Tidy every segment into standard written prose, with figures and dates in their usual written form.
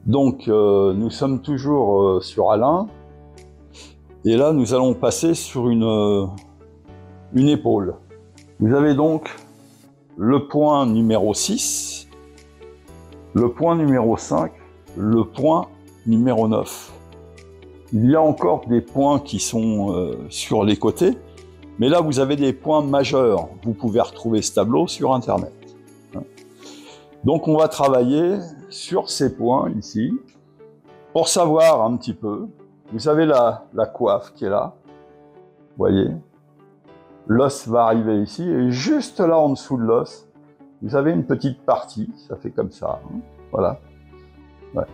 Donc, nous sommes toujours sur Alain. Et là, nous allons passer sur une épaule. Vous avez donc le point numéro 6, le point numéro 5, le point numéro 9. Il y a encore des points qui sont sur les côtés, mais là, vous avez des points majeurs. Vous pouvez retrouver ce tableau sur Internet. Donc, on va travailler sur ces points ici pour savoir un petit peu. Vous avez la coiffe qui est là, vous voyez. L'os va arriver ici, et juste là en dessous de l'os, vous avez une petite partie, ça fait comme ça, hein, voilà.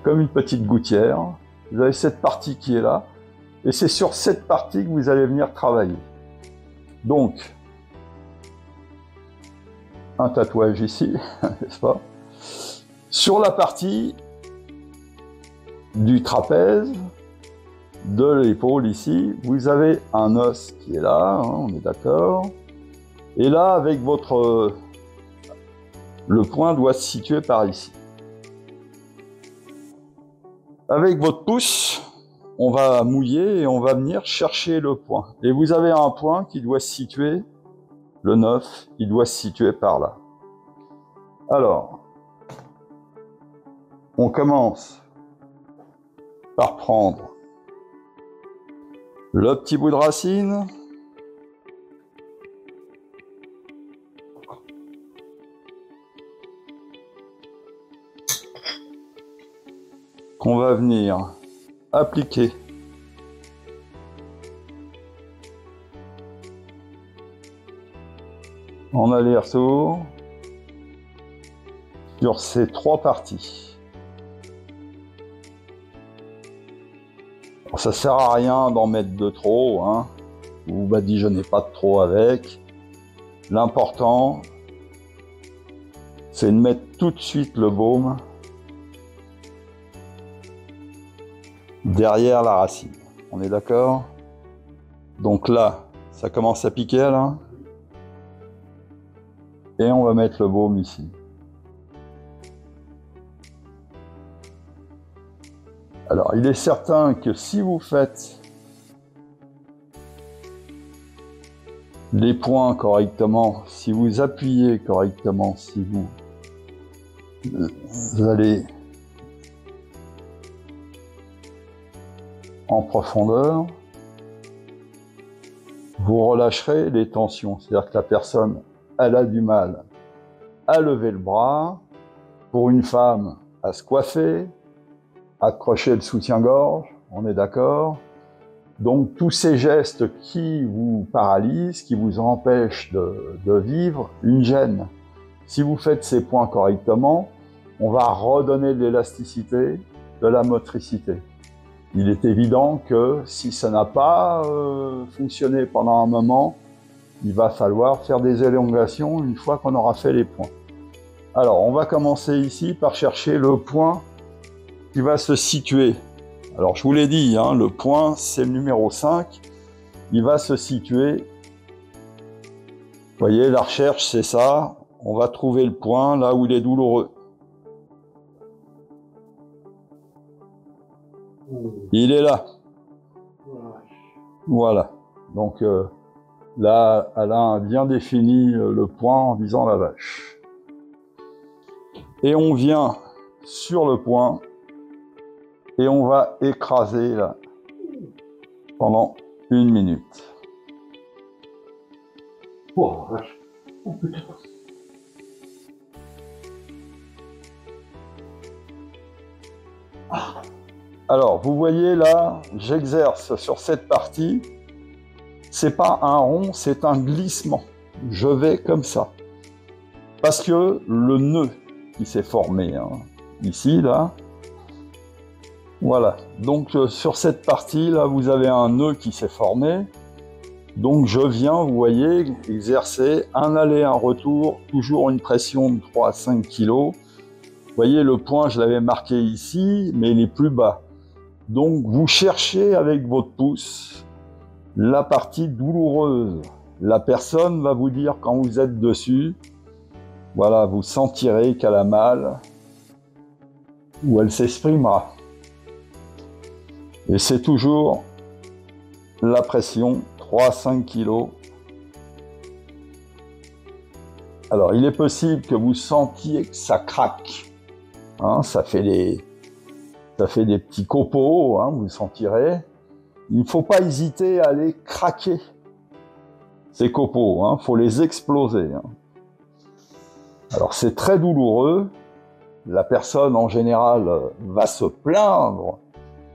Comme une petite gouttière. Vous avez cette partie qui est là, et c'est sur cette partie que vous allez venir travailler. Donc, un tatouage ici, n'est-ce pas? Sur la partie du trapèze, de l'épaule ici, vous avez un os qui est là, hein, on est d'accord. Et là, avec votre... le point doit se situer par ici. Avec votre pouce, on va mouiller et on va venir chercher le point. Et vous avez un point qui doit se situer, le 9, il doit se situer par là. Alors, on commence par prendre le petit bout de racine, qu'on va venir appliquer en aller-retour sur ces trois parties. Ça sert à rien d'en mettre de trop, hein. Vous badigeonnez pas de trop avec. L'important, c'est de mettre tout de suite le baume derrière la racine. On est d'accord? Donc là, ça commence à piquer là. Et on va mettre le baume ici. Alors, il est certain que si vous faites les points correctement, si vous appuyez correctement, si vous allez en profondeur, vous relâcherez les tensions. C'est-à-dire que la personne, elle a du mal à lever le bras, pour une femme, à se coiffer, accrocher le soutien-gorge, on est d'accord. Donc tous ces gestes qui vous paralysent, qui vous empêchent de vivre, une gêne. Si vous faites ces points correctement, on va redonner de l'élasticité, de la motricité. Il est évident que si ça n'a pas fonctionné pendant un moment, il va falloir faire des élongations une fois qu'on aura fait les points. Alors on va commencer ici par chercher le point qui va se situer. Alors je vous l'ai dit, hein, le point c'est le numéro 5, il va se situer, vous voyez la recherche c'est ça, on va trouver le point là où il est douloureux. Il est là. Voilà, donc là Alain a bien défini le point en visant la vache. Et on vient sur le point, et on va écraser là pendant 1 minute. Oh, vache. Oh putain. Alors, vous voyez là, j'exerce sur cette partie. C'est pas un rond, c'est un glissement. Je vais comme ça. Parce que le nœud qui s'est formé, hein, ici, là, voilà, donc sur cette partie là vous avez un nœud qui s'est formé, donc je viens, vous voyez, exercer un aller, un retour, toujours une pression de 3 à 5 kg. Vous voyez le point je l'avais marqué ici, mais il est plus bas. Donc vous cherchez avec votre pouce la partie douloureuse. La personne va vous dire quand vous êtes dessus, voilà, vous sentirez qu'elle a mal. où elle s'exprimera. Et c'est toujours la pression, 3-5 kg. Alors, il est possible que vous sentiez que ça craque. Hein, ça fait des petits copeaux, hein, vous le sentirez. Il ne faut pas hésiter à les craquer, ces copeaux. Hein, faut les exploser. Hein. Alors, c'est très douloureux. La personne, en général, va se plaindre.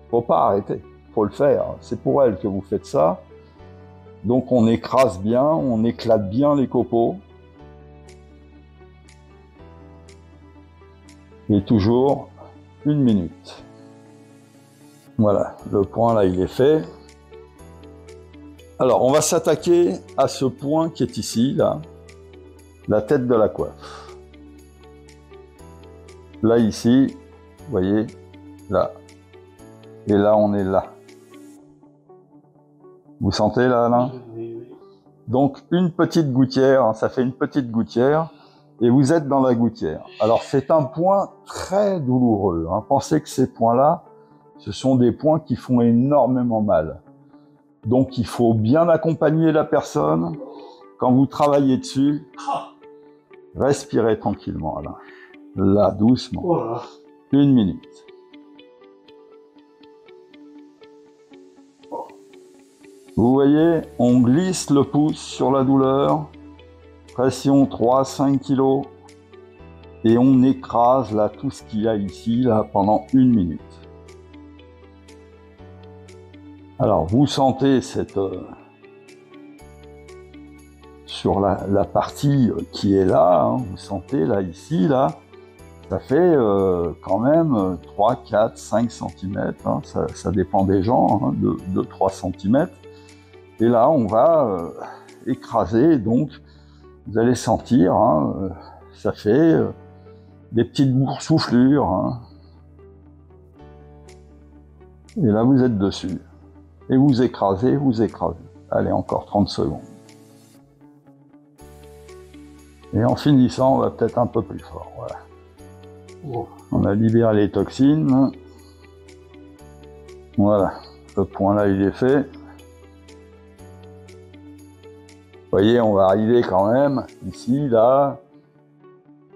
Faut pas arrêter. Faut le faire. C'est pour elle que vous faites ça. Donc, on écrase bien, on éclate bien les copeaux. Et toujours 1 minute. Voilà, le point là, il est fait. Alors, on va s'attaquer à ce point qui est ici, là, la tête de la coiffe. Là, ici, vous voyez, là. Et là, on est là. Vous sentez là, Alain? Oui. Donc, une petite gouttière, hein, ça fait une petite gouttière, et vous êtes dans la gouttière. Alors, c'est un point très douloureux. Hein. Pensez que ces points-là, ce sont des points qui font énormément mal. Donc, il faut bien accompagner la personne. Quand vous travaillez dessus, respirez tranquillement, Alain. Là, doucement. Voilà. 1 minute. Vous voyez, on glisse le pouce sur la douleur, pression 3-5 kg, et on écrase là tout ce qu'il y a ici là pendant 1 minute. Alors vous sentez cette sur la partie qui est là, hein, vous sentez là ici là, ça fait quand même 3, 4, 5 cm, hein, ça dépend des gens, hein, de 3 cm. Et là, on va écraser, donc vous allez sentir, hein, ça fait des petites boursouflures. Hein. Et là, vous êtes dessus. Et vous écrasez, vous écrasez. Allez, encore 30 secondes. Et en finissant, on va peut-être un peu plus fort. Voilà. Oh. On a libéré les toxines. Voilà, ce point-là, il est fait. Vous voyez, on va arriver quand même ici, là,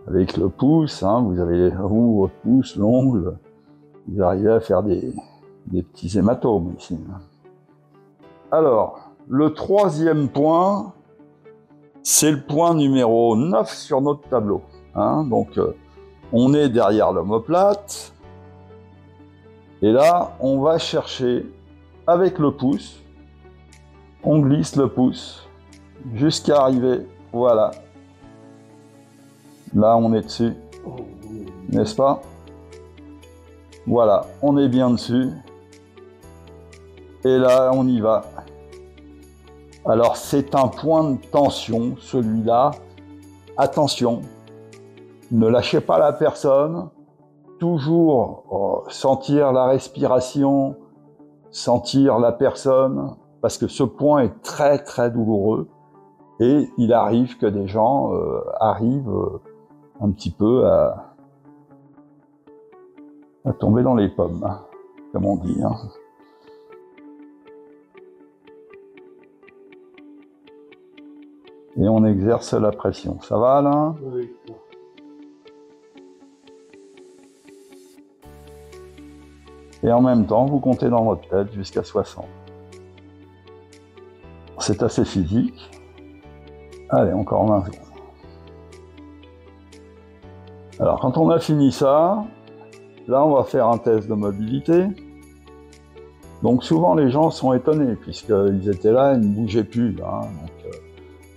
avec le pouce, hein, vous avez votre pouce, l'ongle, vous arrivez à faire des petits hématomes ici. Alors, le troisième point, c'est le point numéro 9 sur notre tableau. Hein, donc, on est derrière l'omoplate, et là, on va chercher avec le pouce, on glisse le pouce, jusqu'à arriver, voilà. Là, on est dessus, n'est-ce pas? Voilà, on est bien dessus. Et là, on y va. Alors, c'est un point de tension, celui-là. Attention, ne lâchez pas la personne. Toujours sentir la respiration, sentir la personne, parce que ce point est très, très douloureux. Et il arrive que des gens arrivent un petit peu à tomber dans les pommes, hein, comme on dit. Hein. Et on exerce la pression. Ça va, Alain? Oui. Et en même temps, vous comptez dans votre tête jusqu'à 60. C'est assez physique. Allez, encore 20 secondes. Alors, quand on a fini ça, là, on va faire un test de mobilité. Donc, souvent, les gens sont étonnés, puisqu'ils étaient là, ils ne bougeaient plus. Hein. Donc,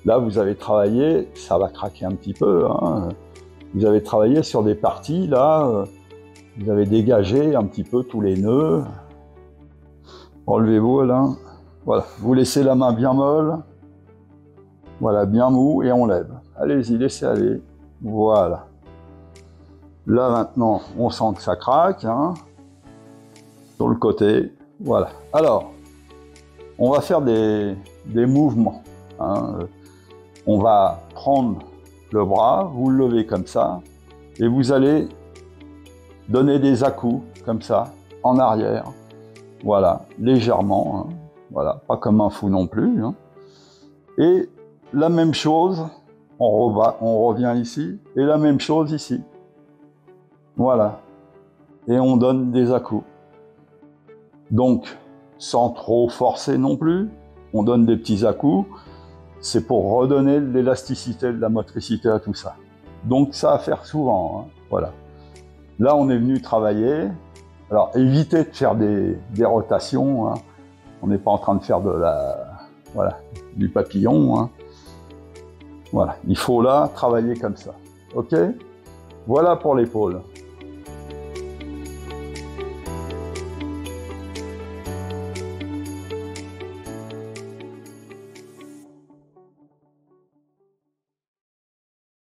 là, vous avez travaillé, ça va craquer un petit peu. Hein. Vous avez travaillé sur des parties, là, vous avez dégagé un petit peu tous les nœuds. Relevez-vous, Alain. Voilà, vous laissez la main bien molle. Voilà, bien mou, et on lève. Allez-y, laissez aller. Voilà. Là, maintenant, on sent que ça craque, hein, sur le côté. Voilà. Alors, on va faire des mouvements. Hein. On va prendre le bras, vous le levez comme ça, et vous allez donner des à-coups, comme ça, en arrière. Voilà, légèrement. Hein. Voilà, pas comme un fou non plus. Hein. Et la même chose, on revient ici, et la même chose ici. Voilà. Et on donne des à-coups. Donc, sans trop forcer non plus, on donne des petits à-coups. C'est pour redonner de l'élasticité, de la motricité à tout ça. Donc, ça à faire souvent. Hein. Voilà. Là, on est venu travailler. Alors, évitez de faire des rotations. Hein. On n'est pas en train de faire du papillon. Hein. Voilà. Il faut là travailler comme ça. OK ? Voilà pour l'épaule.